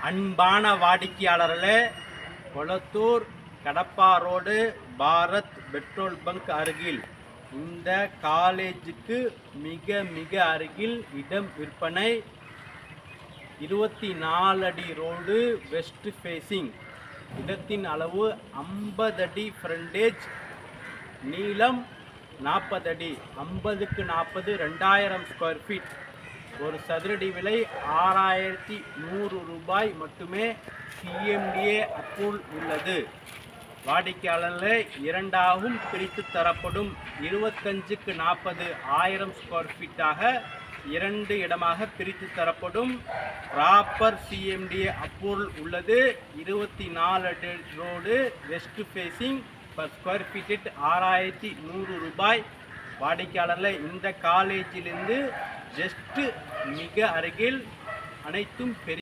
அன்பான வாடிக்கையாளர்களே, Kolathur Kadapa road Bharat petrol bunk அருகில் இந்த காலேஜுக்கு மிக அருகில் இடம் விற்பனை. 24 அடி ரோடு, வெஸ்ட் ஃபேஸிங். இடத்தின் அளவு 50 அடி ஃப்ரண்டேஜ், நீளம் 40 அடி, 50க்கு 40, 2000 ஸ்கொயர் ஃபீட். ஒரு சதுரடி விலை 6100 ரூபாய் மட்டுமே. சிஎம்டிஏ அப்ரூவல் உள்ளது. வாடிக்கையாளர்களே, இரண்டாகவும் பிரித்து தரப்படும். 25க்கு 40, 1000 ஸ்கொயர் ஃபீட்டாக 2 இடமாக பிரித்து தரப்படும். ப்ராப்பர் சிஎம்டிஏ அப்ரூவல் உள்ளது. 24 அடி road, west facing, per square feet 6100 ரூபாய். வாடிக்கையாளர்களே, இந்த காலேஜிலிருந்து ஜஸ்ட் மிக அருகில் அனைத்தும் பெரிய